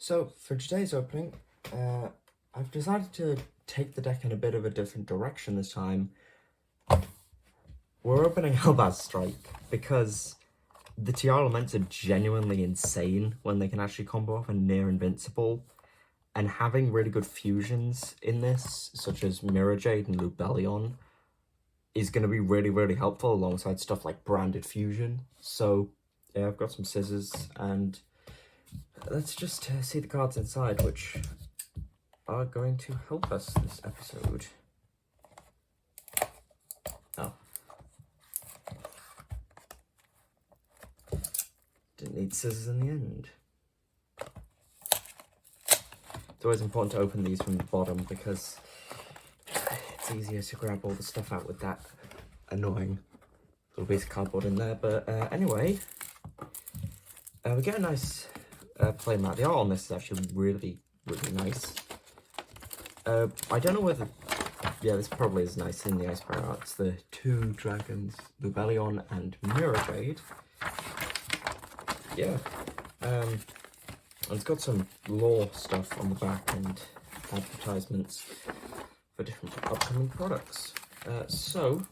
So for today's opening, I've decided to take the deck in a bit of a different direction this time. We're opening Hellbaz Strike because the TR elements are genuinely insane when they can actually combo off and near invincible. And having really good fusions in this, such as Mirror Jade and Lubellion, is going to be really, really helpful alongside stuff like Branded Fusion. So yeah, I've got some scissors and let's just see the cards inside, which are going to help us this episode. Oh. Didn't need scissors in the end. It's always important to open these from the bottom because it's easier to grab all the stuff out with that annoying little piece of cardboard in there. But anyway, we get a nice play mat. The art on this is actually really, really nice. I don't know whether... Yeah, this probably is nice in the Ice Power art. It's the two dragons, Lubellion and Mirror Jade. Yeah. And it's got some lore stuff on the back and advertisements for different upcoming products. So,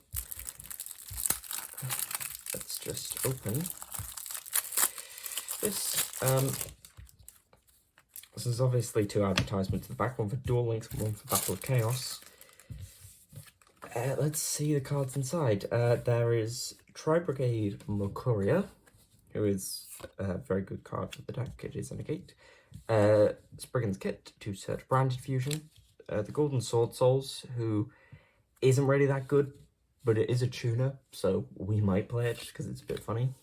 let's just open this. This is obviously two advertisements at the back, one for Duel Links and one for Battle of Chaos. Let's see the cards inside. There is Tri-Brigade Mokuria, who is a very good card for the deck. It is a negate. Spriggan's Kit to search Branded Fusion. The Golden Sword Souls, who isn't really that good, but it is a tuner, so we might play it just because it's a bit funny.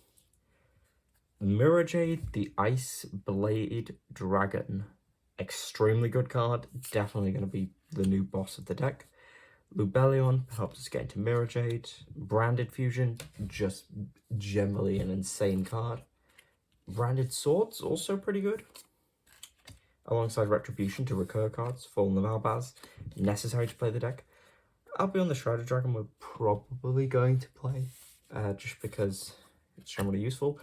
Mirror Jade, the Ice Blade Dragon. Extremely good card. Definitely going to be the new boss of the deck. Lubellion helps us get into Mirror Jade. Branded Fusion, just generally an insane card. Branded Swords, also pretty good. Alongside Retribution to recur cards, Fallen of Albaz, necessary to play the deck. Albion the Shrouded Dragon we're probably going to play, just because it's generally useful.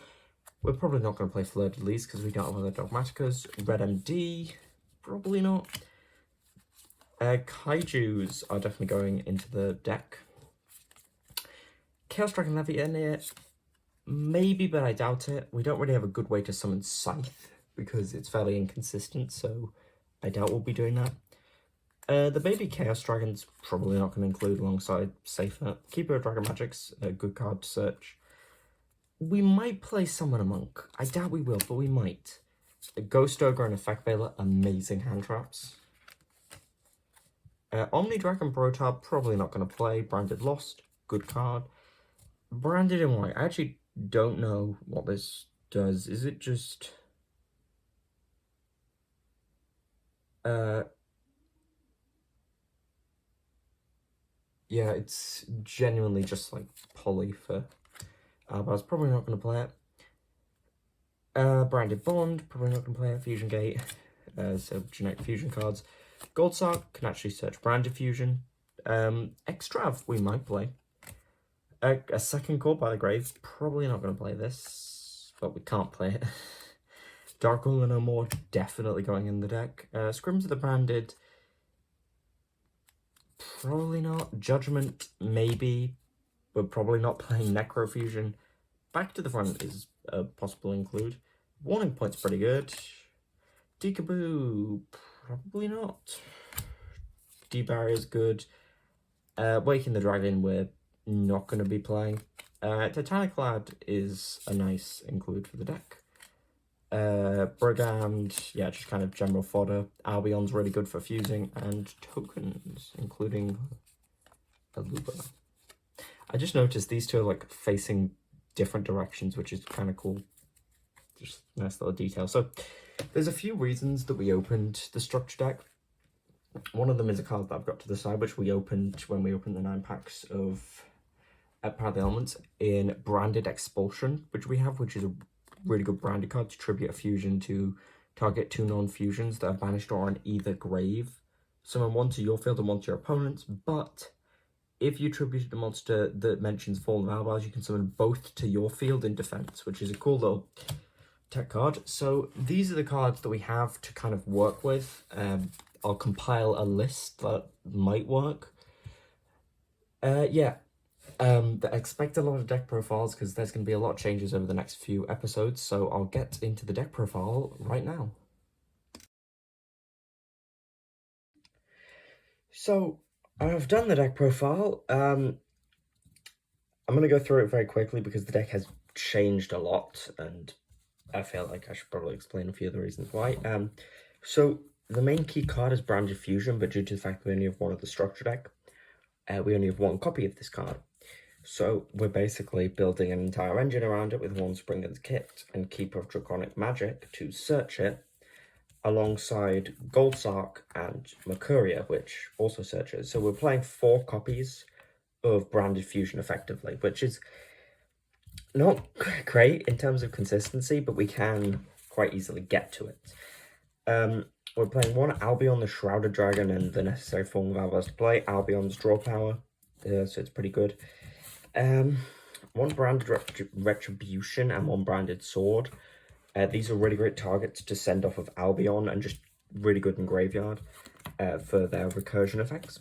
We're probably not going to play Fleur de Lis because we don't have other Dogmaticas. Red MD, probably not. Kaijus are definitely going into the deck. Chaos Dragon Leviathan, maybe, but I doubt it. We don't really have a good way to summon Scythe because it's fairly inconsistent, so I doubt we'll be doing that. The baby Chaos Dragon's probably not going to include alongside Safer. Keeper of Dragon Magic's a good card to search. We might play Summon a Monk. I doubt we will, but we might. A Ghost Ogre and Effect Veiler, amazing hand traps. Omni Dragon Brotar, probably not going to play. Branded Lost, good card. Branded in White, I actually don't know what this does. Is it just... yeah, it's genuinely just like poly for... but I was probably not going to play it. Branded Bond, probably not going to play it. Fusion Gate, so generic fusion cards. Gold Sark can actually search Branded Fusion. Extrav, we might play. A Second Call by the Grave, probably not going to play this, but we can't play it. Dark Ruler No More, definitely going in the deck. Scrims of the Branded, probably not. Judgment, maybe. We're probably not playing Necrofusion. Back to the Front is a possible include. Warning Point's pretty good. Deekaboo, probably not. D-Barrier's good. Waking the Dragon, we're not going to be playing. Titaniclad is a nice include for the deck. Brigand, yeah, just kind of general fodder. Albion's really good for fusing. And tokens, including Aluba. I just noticed these two are like facing different directions, which is kind of cool. Just a nice little detail. So there's a few reasons that we opened the structure deck. One of them is a card that I've got to the side, which we opened when we opened the 9 packs of Power of the Elements in Branded Expulsion, which we have, which is a really good branded card to tribute a fusion to target 2 non-fusions that are banished or on either grave. Summon 1 to your field and 1 to your opponent's, but if you tributed a monster that mentions Fallen of Albaz, you can summon both to your field in defense, which is a cool little tech card. So these are the cards that we have to kind of work with. I'll compile a list that might work. Expect a lot of deck profiles because there's going to be a lot of changes over the next few episodes, so I'll get into the deck profile right now. So, I've done the deck profile. I'm going to go through it very quickly because the deck has changed a lot, and I feel like I should probably explain a few of the reasons why. So, the main key card is Branded Fusion, but due to the fact that we only have one of the structure deck, we only have one copy of this card. So we're basically building an entire engine around it with one Springen's Kit and Keeper of Draconic Magic to search it, alongside Goldsark and Mercuria, which also searches. So we're playing 4 copies of Branded Fusion effectively, which is not great in terms of consistency, but we can quite easily get to it. We're playing 1 Albion the Shrouded Dragon and the necessary form of Albaz to play. Albion's draw power, so it's pretty good. 1 Branded Retribution and 1 Branded Sword. These are really great targets to send off of Albion and just really good in graveyard for their recursion effects.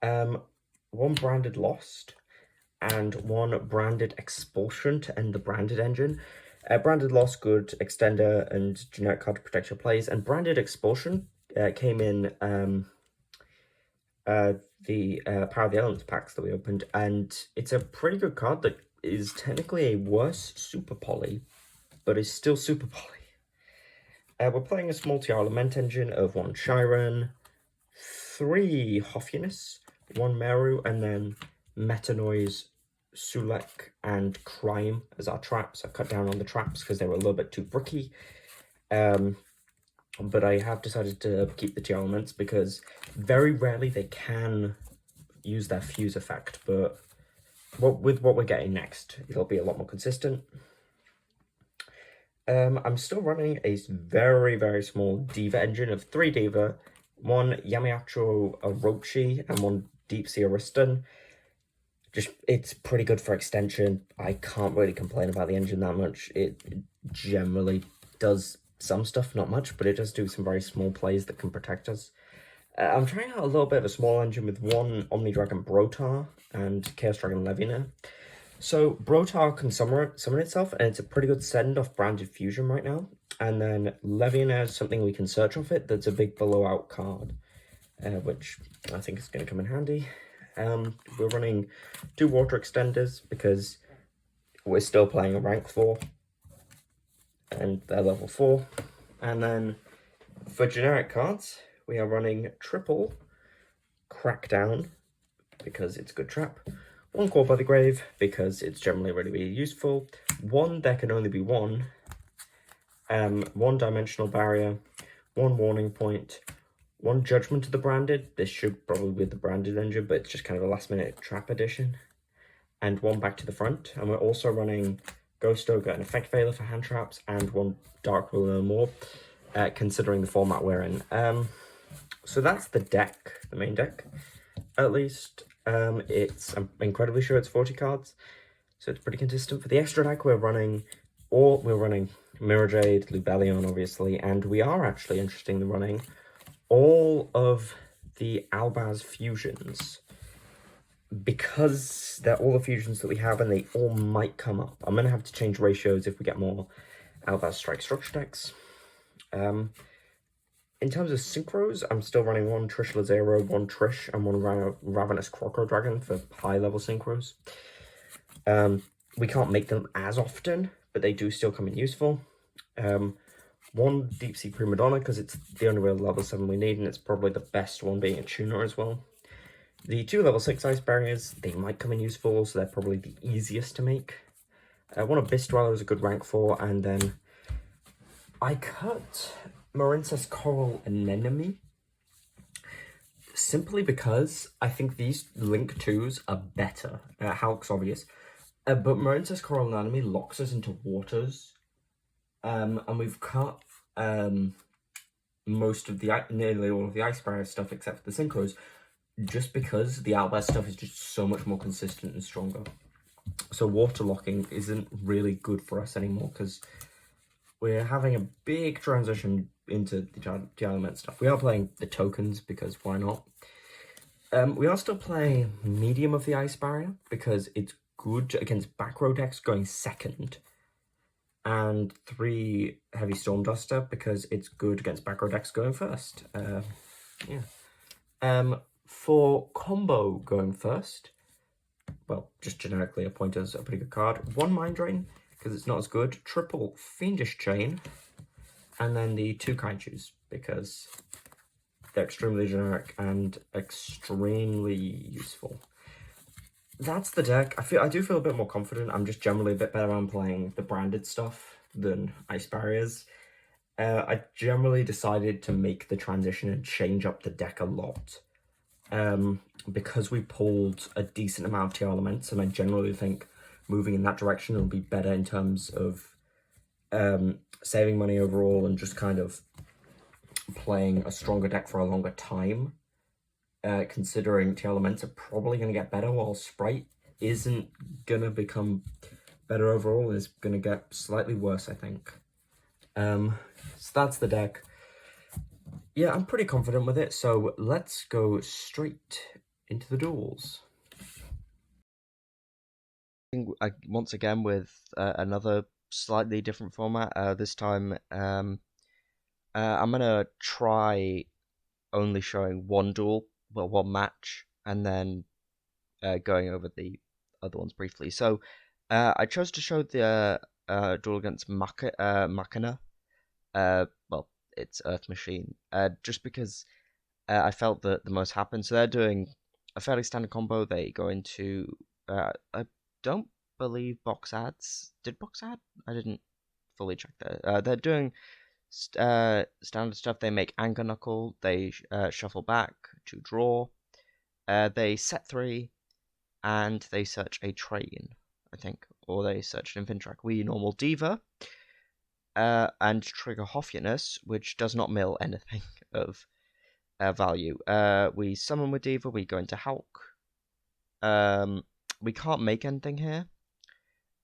1 Branded Lost and 1 Branded Expulsion to end the Branded engine. Branded Lost, good extender and generic card to protect your plays, and Branded Expulsion came in the Power of the Elements packs that we opened, and it's a pretty good card that is technically a worse Super Poly, but is still Super Poly. We're playing a small TR Lament engine of 1 Chiron, 3 Hoffinus, 1 Meru, and then Metanoise, Sulek, and Crime as our traps. I cut down on the traps because they were a little bit too bricky. But I have decided to keep the TR Elements because very rarely they can use their fuse effect, but with what we're getting next, it'll be a lot more consistent. I'm still running a very, very small Diva engine of 3 Diva, 1 Yamiacho Orochi, and 1 Deep Sea Ariston. It's pretty good for extension. I can't really complain about the engine that much. It generally does some stuff, not much, but it does do some very small plays that can protect us. I'm trying out a little bit of a small engine with 1 Omni Dragon Brotar and Chaos Dragon Levina. So Brotar can summon itself, and it's a pretty good send off Branded Fusion right now. And then Levina is something we can search off it that's a big blowout card, which I think is going to come in handy. We're running 2 Water Extenders because we're still playing a rank 4, and they're level 4. And then for generic cards, we are running triple Crackdown because it's a good trap, 1 Call by the Grave because it's generally really useful, 1 There Can Only Be 1, 1 Dimensional Barrier, 1 Warning Point, 1 Judgment of the Branded. This should probably be the Branded engine, but it's just kind of a last minute trap edition, and 1 Back to the Front. And we're also running Ghost Ogre and Effect Veiler for hand traps, and 1 Dark Will No More, considering the format we're in. So that's the deck, the main deck, at least. I'm incredibly sure it's 40 cards, so it's pretty consistent. For the extra deck, we're running Mirror Jade, Lubellion, obviously, and we are actually interestingly running all of the Albaz fusions because they're all the fusions that we have, and they all might come up. I'm going to have to change ratios if we get more Albaz Strike structure decks. In terms of synchros, I'm still running 1 Trish Lazero, 1 Trish, and 1 Ravenous Croco Dragon for high-level synchros. We can't make them as often, but they do still come in useful. 1 Deep Sea Prima Donna, because it's the only real level 7 we need, and it's probably the best one being a tuner as well. The 2 level 6 Ice Barriers, they might come in useful, so they're probably the easiest to make. 1 Abyss Dweller is a good rank 4, and then I cut Marincess Coral Anemone simply because I think these Link 2s are better. Hulk's obvious. But Marincess Coral Anemone locks us into waters. And we've cut nearly all of the Ice Barrier stuff except for the Synchros, just because the Albaz stuff is just so much more consistent and stronger. So waterlocking isn't really good for us anymore because we're having a big transition into the element stuff. We are playing the tokens because why not? We are still playing medium of the ice barrier because it's good against back row decks going second, and 3 heavy storm duster because it's good against back row decks going first. For combo going first, well, just generically, a pointer's a pretty good card. 1 mind drain because it's not as good. Triple fiendish chain, and then the 2 kaijus because they're extremely generic and extremely useful. That's the deck. I do feel a bit more confident. I'm just generally a bit better on playing the branded stuff than ice barriers. I generally decided to make the transition and change up the deck a lot. Because we pulled a decent amount of tier elements, and I generally think moving in that direction will be better in terms of saving money overall and just kind of playing a stronger deck for a longer time. Considering tier elements are probably going to get better while Sprite isn't going to become better overall, is going to get slightly worse, I think. So that's the deck. Yeah, I'm pretty confident with it, so let's go straight into the duels. Once again with another slightly different format. This time, I'm gonna try only showing one duel, well, one match, and then going over the other ones briefly. So, I chose to show the duel against Machina. Well, it's Earth Machine. Just because I felt that the most happened. So they're doing a fairly standard combo. They go into I don't believe box ads. Did box ad? I didn't fully check that. They're doing standard stuff. They make anger knuckle. They shuffle back to draw. They set 3 and they search a train, I think, or they search an Infintrack. We normal Diva and trigger Hoffianus, which does not mill anything of value. We summon with Diva, we go into Hulk. We can't make anything here.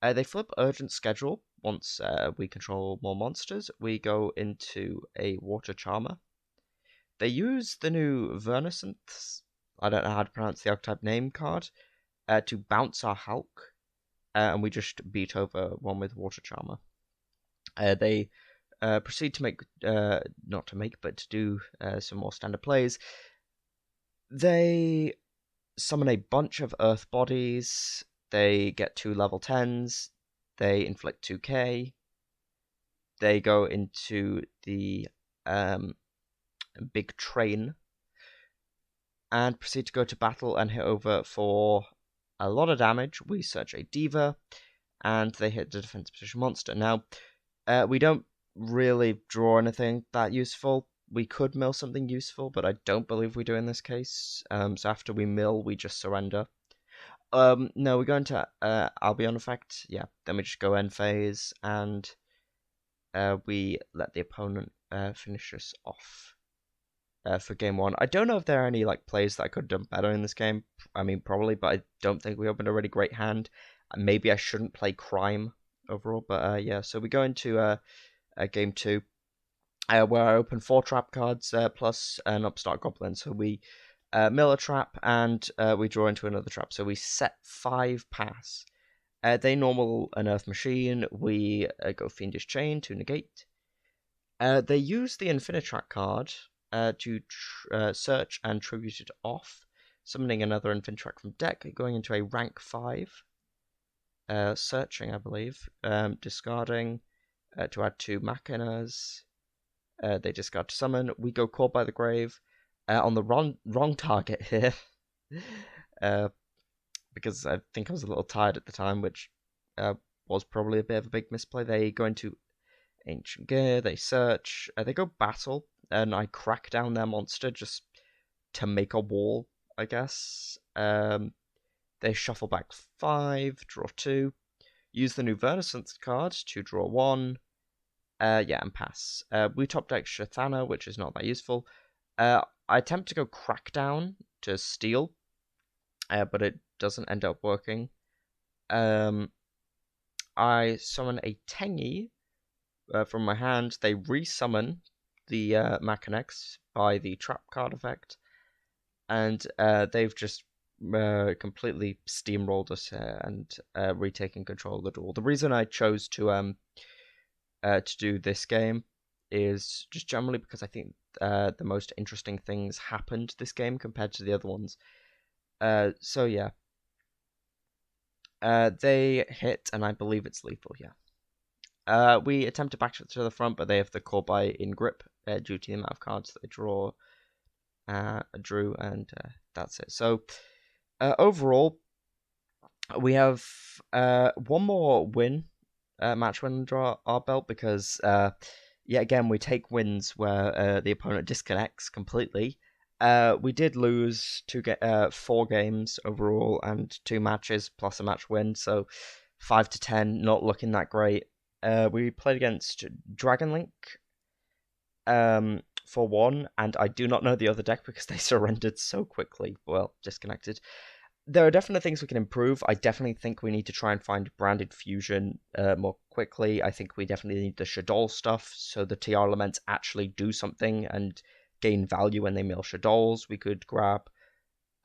They flip Urgent Schedule once we control more monsters. We go into a Water Charmer. They use the new Verniscence, I don't know how to pronounce the archetype name card, to bounce our Hulk, and we just beat over one with Water Charmer. They proceed to make, not to make, but to do some more standard plays. They summon a bunch of Earth bodies. They get 2 level 10s. They inflict 2k. They go into the big train and proceed to go to battle and hit over for a lot of damage. We search a Diva, and they hit the defense position monster. Now, we don't really draw anything that useful. We could mill something useful, but I don't believe we do in this case. So after we mill, we just surrender. No, we go into Albion effect. Yeah, then we just go end phase, and we let the opponent finish us off for game 1. I don't know if there are any like plays that I could have done better in this game. I mean, probably, but I don't think we opened a really great hand. Maybe I shouldn't play Crime overall, but yeah. So we go into game 2, where I open 4 trap cards plus an Upstart Goblin. So we mill a trap and we draw into another trap. So we set 5 pass. They normal an Earth Machine. We go Fiendish Chain to negate. They use the Infinitrack card to search and tribute it off, summoning another Infinitrack from deck, going into a rank 5. Searching, I believe. Discarding to add 2 Machinas. They discard to summon. We go Caught by the Grave on the wrong target here. Because I think I was a little tired at the time, which was probably a bit of a big misplay. They go into Ancient Gear, they search, they go Battle, and I crack down their monster just to make a wall, I guess. They shuffle back 5, draw 2, use the new Verniscence card to draw 1, yeah, and pass. We top deck Shathana, which is not that useful. I attempt to go Crackdown to steal, but it doesn't end up working. I summon a Tengi from my hand. They resummon the Macanex by the trap card effect, and they've just completely steamrolled us and retaken control of the duel. The reason I chose to do this game is just generally because I think the most interesting things happened this game compared to the other ones. So yeah, they hit, and I believe it's lethal. Yeah. We attempt to back to the front, but they have the call by in grip due to the amount of cards they drew, and that's it. So overall, we have one more win match win under our belt because yet again we take wins where the opponent disconnects completely. We did lose 4 games overall and 2 matches plus a match win, so 5-10, not looking that great. We played against Dragon Link for one, and I do not know the other deck because they surrendered so quickly. Well, disconnected. There are definitely things we can improve. I definitely think we need to try and find branded fusion more quickly. I think we definitely need the Shadol stuff so the TR elements actually do something and gain value when they mill Shadols. We could grab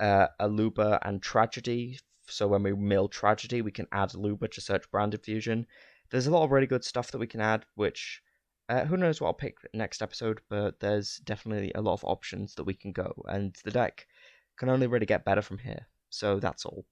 Aluba and Tragedy. So when we mill Tragedy, we can add Aluba to search branded fusion. There's a lot of really good stuff that we can add, which who knows what I'll pick next episode, but there's definitely a lot of options that we can go, and the deck can only really get better from here. So that's all.